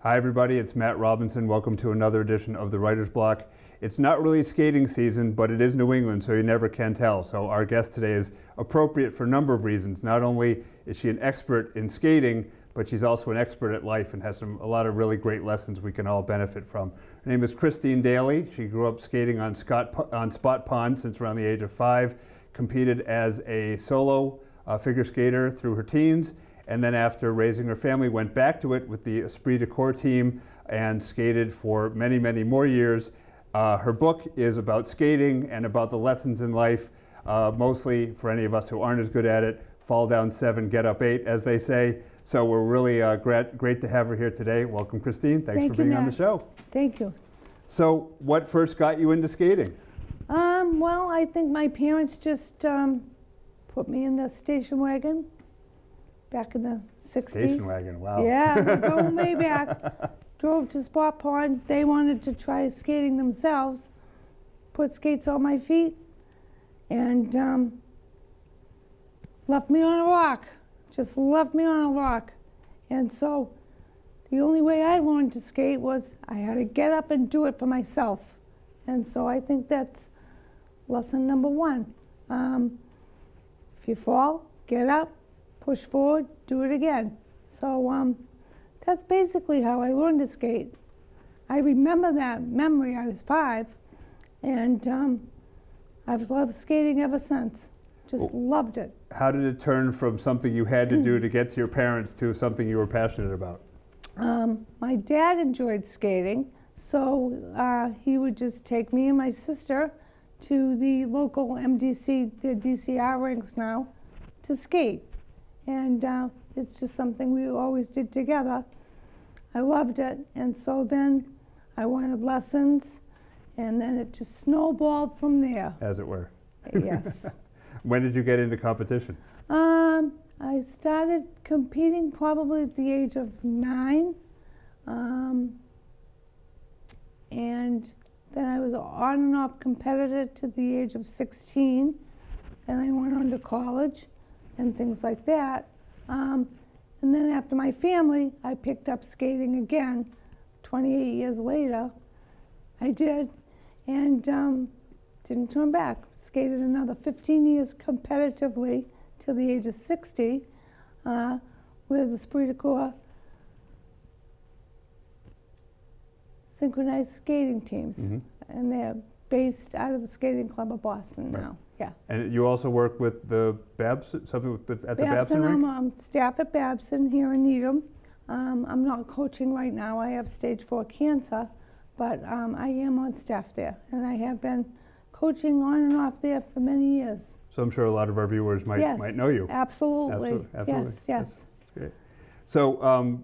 Hi everybody, it's Matt Robinson. Welcome to another edition of the Writer's Block. It's not really skating season, but it is New England, so you never can tell. So our guest today is appropriate for a number of reasons. Not only is she an expert in skating, but she's also an expert at life and has a lot of really great lessons we can all benefit from. Her name is Christyne Daley. She grew up skating on Spot Pond since around the age of 5, competed as a solo figure skater through her teens, and then after raising her family went back to it with the Esprit de Corps team and skated for many, many more years. Her book is about skating and about the lessons in life, mostly for any of us who aren't as good at it, fall down 7, get up 8, as they say. So we're really great to have her here today. Welcome, Christyne. Thanks for being on the show. Thank you. So what first got you into skating? Well, I think my parents just put me in the station wagon back in the 60s. Station wagon, wow. Yeah, we're going way back. Drove to Spot Pond. They wanted to try skating themselves, put skates on my feet, and left me on a rock. Just left me on a rock. And so the only way I learned to skate was I had to get up and do it for myself. And so I think that's lesson number 1. If you fall, get up, push forward, do it again. So that's basically how I learned to skate. I remember that memory. I was 5, and I've loved skating ever since. Just loved it. How did it turn from something you had to do to get to your parents to something you were passionate about? My dad enjoyed skating, so he would just take me and my sister to the local MDC, the DCR rinks now, to skate. And it's just something we always did together. I loved it, and so then I wanted lessons, and then it just snowballed from there. As it were. Yes. When did you get into competition? I started competing probably at the age of 9, and then I was on and off competitor to the age of 16. Then I went on to college and things like that. And then after my family, I picked up skating again 28 years later. I did, and didn't turn back. Skated another 15 years competitively till the age of 60 with the Esprit de Corps synchronized skating teams. Mm-hmm. And they're based out of the Skating Club of Boston now. Yeah. And you also work with the Babson, something at the Babson rink? I'm staff at Babson here in Needham. I'm not coaching right now. I have stage 4 cancer, but I am on staff there, and I have been coaching on and off there for many years. So I'm sure a lot of our viewers might know you. Absolutely. Absolutely. Yes. That's great. So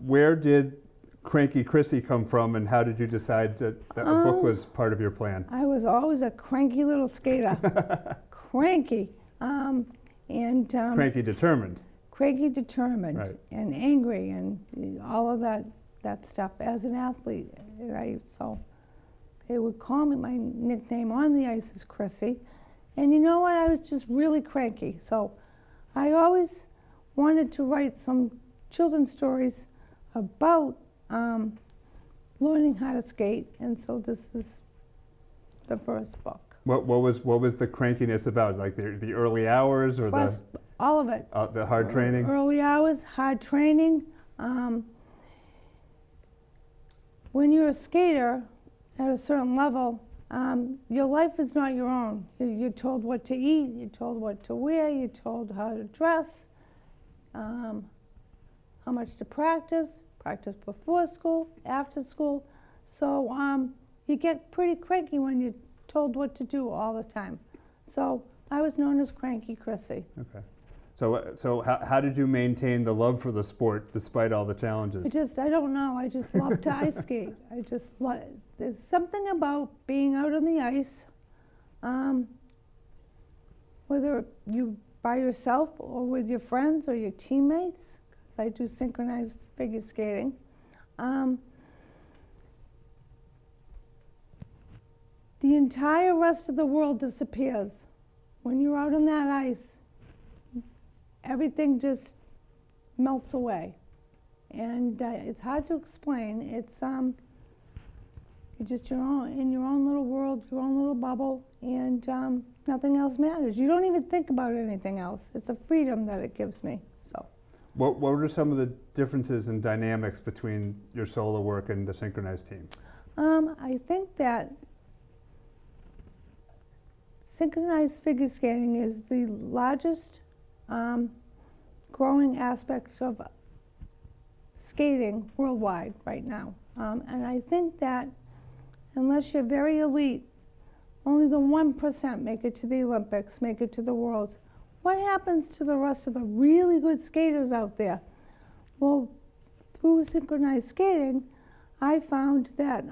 where did Cranky Chrissy come from, and how did you decide that a book was part of your plan? I was always a cranky little skater. Cranky. Cranky determined. Cranky determined, right. And angry, and all of that stuff as an athlete, right? So they would call me, my nickname on the ice is Chrissy. And you know what, I was just really cranky. So I always wanted to write some children's stories about learning how to skate, and so this is the first book. What was the crankiness about? Like the early hours, or plus, all of it. The hard training? Early hours, hard training. When you're a skater at a certain level, your life is not your own. You're told what to eat, you're told what to wear, you're told how to dress, how much to practice before school, after school. So you get pretty cranky when you're told what to do all the time. So I was known as Cranky Chrissy. Okay. So how did you maintain the love for the sport despite all the challenges? I don't know. I just love to ice skate. There's something about being out on the ice, whether you by yourself or with your friends or your teammates, because I do synchronized figure skating. The entire rest of the world disappears. When you're out on that ice, everything just melts away. and it's hard to explain. It's you're just in your own little world, your own little bubble, and nothing else matters. You don't even think about anything else. It's a freedom that it gives me. So, What are some of the differences and dynamics between your solo work and the synchronized team? I think that synchronized figure skating is the largest growing aspect of skating worldwide right now. And I think that unless you're very elite, only the 1% make it to the Olympics, make it to the Worlds. What happens to the rest of the really good skaters out there? Well, through synchronized skating, I found that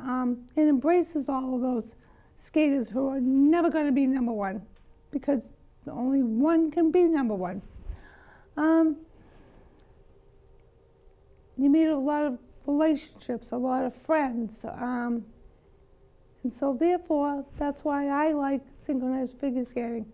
it embraces all of those skaters who are never going to be number one, because only one can be number one. You meet a lot of relationships, a lot of friends, and so therefore that's why I like synchronized figure skating.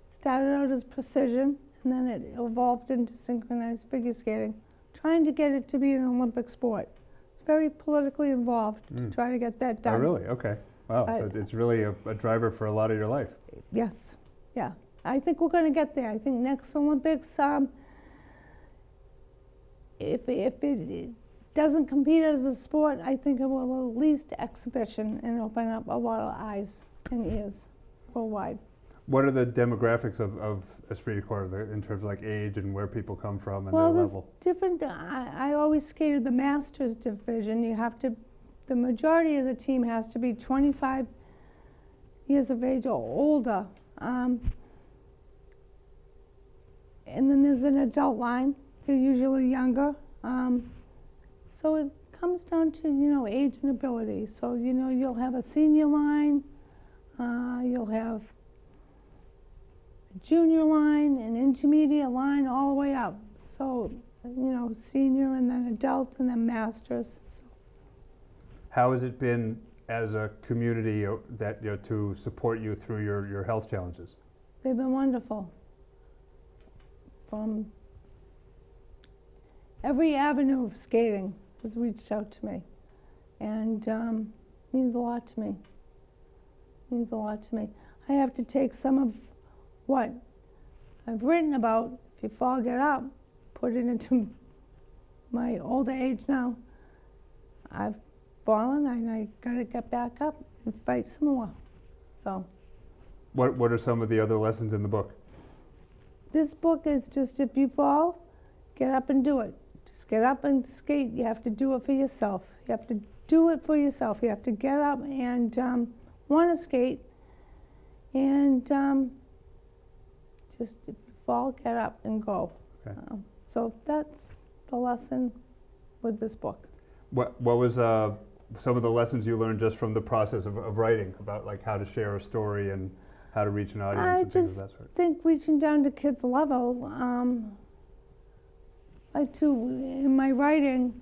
It started out as precision, and then it evolved into synchronized figure skating, trying to get it to be an Olympic sport. It's very politically involved to try to get that done. Oh, really? Okay. Wow. So it's really a driver for a lot of your life. Yes. Yeah. I think we're going to get there. I think next Olympics, if it doesn't compete as a sport, I think it will at least exhibition and open up a lot of eyes and ears worldwide. What are the demographics of Esprit de Corps in terms of like age and where people come from and Well, their there's level? different. I always skated the Masters division. You have to, the majority of the team has to be 25 years of age or older. And then there's an adult line. They're usually younger. So it comes down to, age and ability. So, you'll have a senior line, you'll have a junior line, an intermediate line, all the way up. So, senior and then adult and then masters. So. How has it been as a community that to support you through your health challenges? They've been wonderful. From every avenue of skating has reached out to me, and means a lot to me. Means a lot to me. I have to take some of what I've written about, if you fall, get up, put it into my older age now. I've fallen, and I gotta get back up and fight some more. So. What are some of the other lessons in the book? This book is just, if you fall, get up and do it. Just get up and skate. You have to do it for yourself. You have to do it for yourself. You have to get up and want to skate. And just, if you fall, get up and go. Okay. So that's the lesson with this book. What was some of the lessons you learned just from the process of writing about like how to share a story and how to reach an audience and things of that sort? I think reaching down to kids' level, in my writing,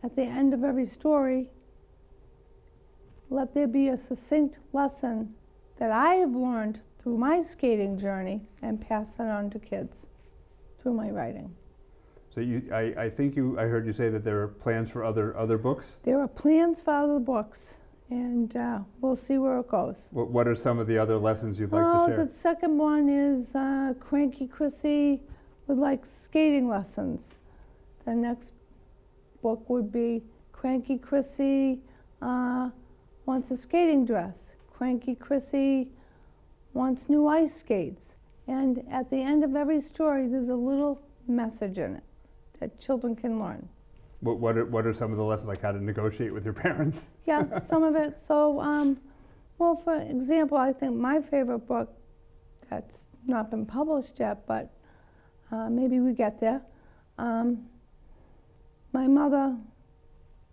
at the end of every story, let there be a succinct lesson that I have learned through my skating journey and pass it on to kids through my writing. So I think I heard you say that there are plans for other books? There are plans for other books, and we'll see where it goes. What are some of the other lessons you'd like to share? The second one is Cranky Chrissy would like skating lessons. The next book would be Cranky Chrissy wants a skating dress. Cranky Chrissy wants new ice skates. And at the end of every story, there's a little message in it that children can learn. What are some of the lessons, like how to negotiate with your parents? Yeah, some of it. So, well, for example, I think my favorite book that's not been published yet, but maybe we get there. My mother,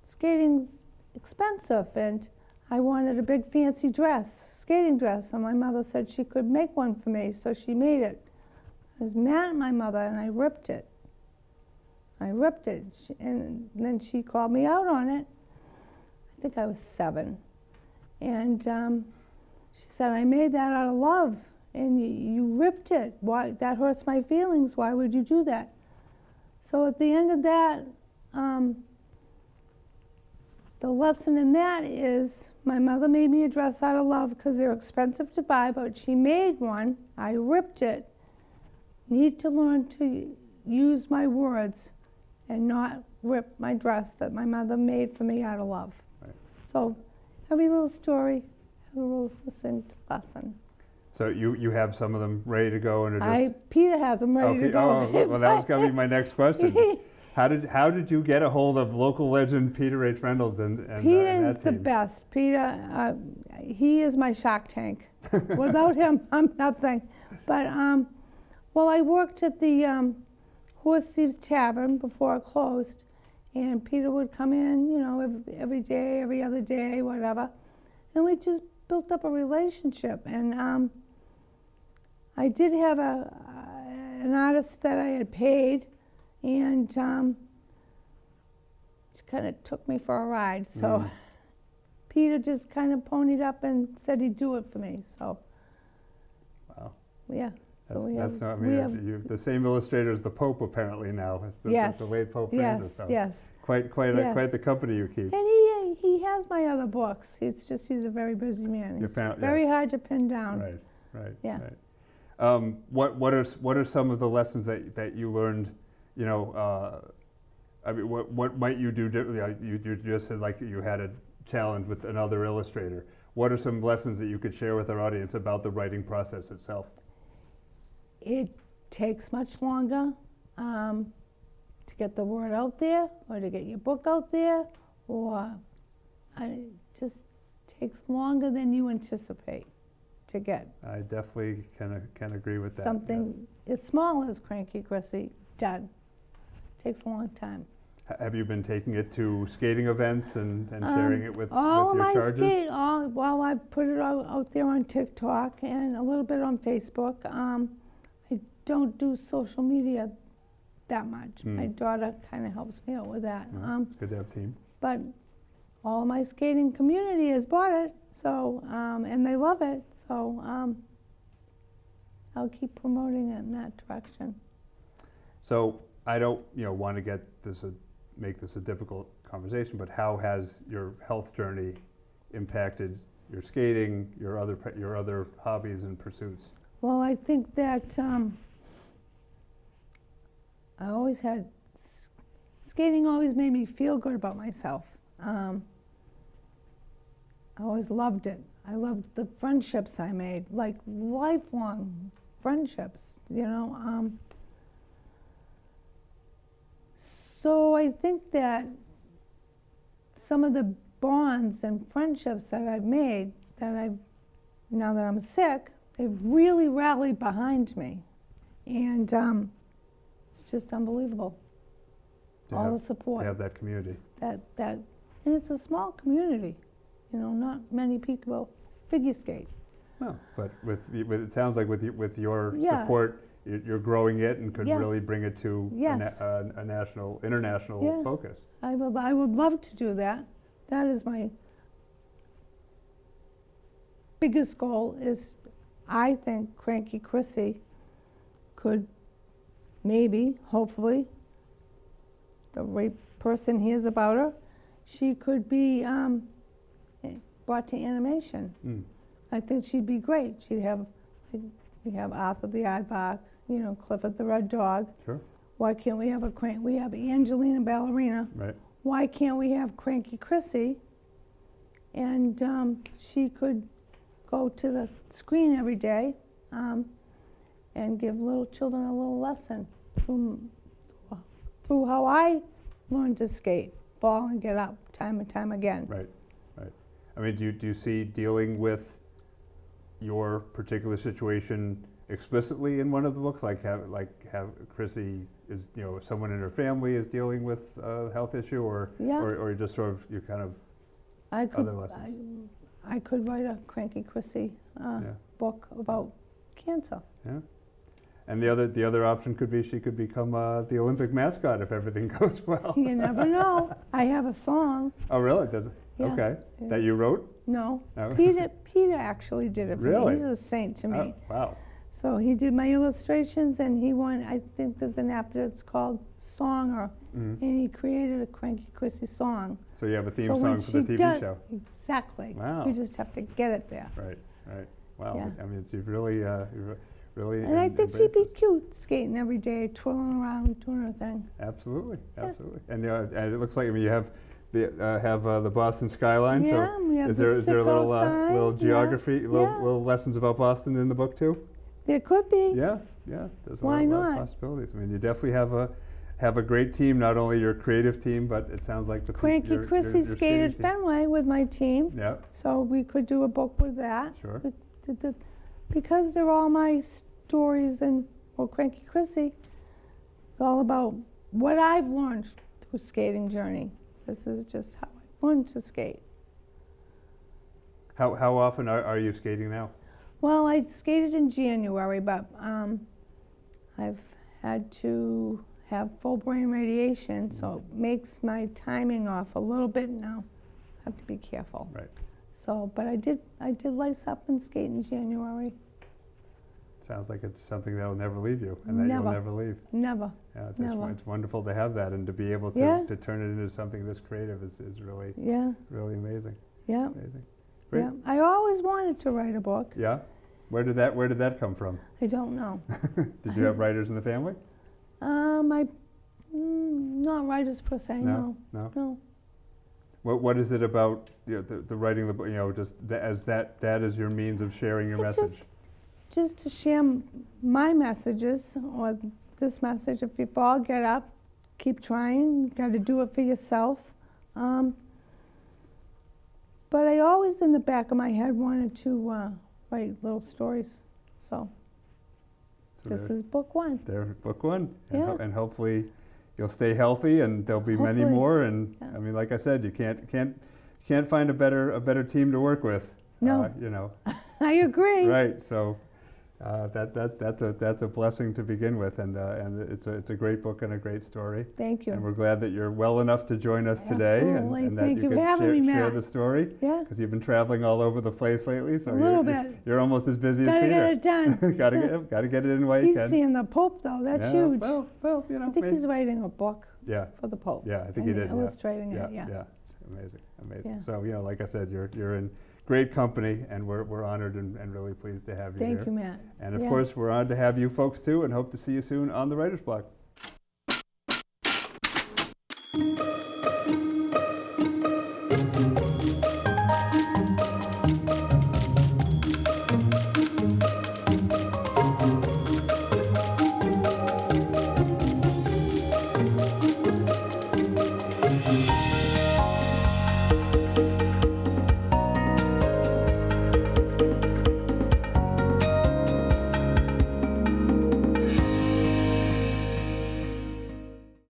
skating's expensive, and I wanted a big fancy dress, skating dress, and my mother said she could make one for me, so she made it. I was mad at my mother, and I ripped it. And then she called me out on it. I think I was 7. And she said, I made that out of love, and you ripped it. Why? That hurts my feelings. Why would you do that? So at the end of that, the lesson in that is my mother made me a dress out of love because they're expensive to buy, but she made one. I ripped it. Need to learn to use my words and not rip my dress that my mother made for me out of love. Right. So every little story has a little succinct lesson. So you have some of them ready to go, and are just Peter has them ready to go. Oh, well, that was going to be my next question. How did you get a hold of local legend Peter H. Reynolds and Peter that is the team? best. Peter, he is my Shark Tank. Without him, I'm nothing. But well, I worked at the Horse Thieves Tavern before it closed, and Peter would come in, you know, every day, every other day, whatever, and we just built up a relationship. And I did have an artist that I had paid, and she kind of took me for a ride. So Peter just kind of ponied up and said he'd do it for me. So Wow. yeah. That's not, I mean, you the same illustrator as the Pope apparently now, as the late Pope Francis. So yes. quite the company you keep. And he has my other books. He's a very busy man. He's very hard to pin down. Right. Yeah. Right. What are some of the lessons that you learned? You know, I mean, what might you do differently? Like you just said, like you had a challenge with another illustrator. What are some lessons that you could share with our audience about the writing process itself? It takes much longer to get the word out there, or to get your book out there, or it just takes longer than you anticipate to get. I definitely can agree with that. Something as small as Cranky Chrissy done. Takes a long time. Have you been taking it to skating events and sharing it with all your my charges? Well, I put it out there on TikTok and a little bit on Facebook. I don't do social media that much. My daughter kind of helps me out with that. It's good to have a team. But all my skating community has bought it, so and they love it. So I'll keep promoting it in that direction. So I don't, want to make this a difficult conversation, but how has your health journey impacted your skating, your other hobbies and pursuits? Well, I think that I always had skating. Always made me feel good about myself. I always loved it. I loved the friendships I made, like lifelong friendships. So I think that some of the bonds and friendships that I've made, now that I'm sick, they've really rallied behind me. And it's just unbelievable. All the support. To have that community. And it's a small community. Not many people figure skate. No, but it sounds like with your support, you're growing it and could really bring it to a international focus. I would love to do that. That is my biggest goal. Is I think Cranky Chrissy could maybe, hopefully, the right person hears about her, she could be brought to animation. I think she'd be great. She'd have, we have Arthur the Aardvark, Clifford the Red Dog. Sure. Why can't we have we have Angelina Ballerina. Right. Why can't we have Cranky Chrissy? And she could go to the screen every day and give little children a little lesson through how I learned to skate, fall and get up time and time again. Right. I mean, do you see dealing with your particular situation explicitly in one of the books, like have Chrissy is someone in her family is dealing with a health issue, or just sort of you kind of other lessons? I could write a Cranky Chrissy book about cancer. Yeah. And the other option could be she could become the Olympic mascot if everything goes well. You never know. I have a song. Oh, really? Does it? Yeah. Okay. Yeah. That you wrote? No. No. Peter actually did it for really? me. He's a saint to me. Oh, wow. So he did my illustrations, and he won. I think there's an app that's called song, or Mhm. and he created a Cranky Chrissy song. So you have a theme So when song for the she TV does- show. Exactly. Wow. You just have to get it there. Right, right. Wow. Yeah. I mean, you've really, really. And I think she'd be embraced this. cute skating every day, twirling around, doing her thing. Absolutely, Yeah. absolutely. And it looks like, I mean, you have the Boston skyline. Yeah, So we have is the there a Sicko little sign, geography, yeah. little lessons about Boston in the book too? There could be. Yeah, yeah. There's Why a lot of not? possibilities. I mean, you definitely have a great team. Not only your creative team, but it sounds like the Cranky Chrissy your skated team. Fenway with my team, Yeah, so we could do a book with that. sure. Because they're all my stories, and well, Cranky Chrissy, it's all about what I've learned through skating journey. This is just how I learned to skate. How often are you skating now? Well, I skated in January, but I've had to have full brain radiation, so it makes my timing off a little bit now. I have to be careful. Right. So, but I did lice up and skate in January. Sounds like it's something that'll never leave you, and that Never. you'll never leave. Never. Yeah, Never. it's wonderful to have that, and to be able to, Yeah. to turn it into something this creative is really, Yeah, really amazing. yeah, Amazing. Great. yeah. I always wanted to write a book. Yeah. Where did that come from? I don't know. Did you have writers in the family? Not writers per se, no. No. What is it about the writing the book? Just that is your means of sharing your message. Just to share my messages, or this message: if you fall, get up, keep trying. You got to do it for yourself. But I always, in the back of my head, wanted to write little stories. So So this there- is book one. there, book one, and, Yeah. and hopefully you'll stay healthy, and there'll be many Hopefully. more. And Yeah. I mean, like I said, you can't find a better team to work with. No. I agree. Right. So that's a blessing to begin with, and it's a great book and a great story. Thank you. And we're glad that you're well enough to join us today, Absolutely. and that Thank you you could for having me, share Matt. the story. Yeah. Because you've been traveling all over the place lately, so A little bit. you're almost as busy Gotta as Peter. get it done. Gotta get it in while you He's can. seeing the Pope, though. That's Yeah, huge. Well, I think he's writing a book yeah, for the Pope. yeah, I think and he did. illustrating Yeah, it. Yeah. yeah, it's amazing. Yeah. So like I said, you're in great company, and we're honored and really pleased to have you here. Thank you, Matt. And of Yeah. course, we're honored to have you folks too, and hope to see you soon on the Writer's Block.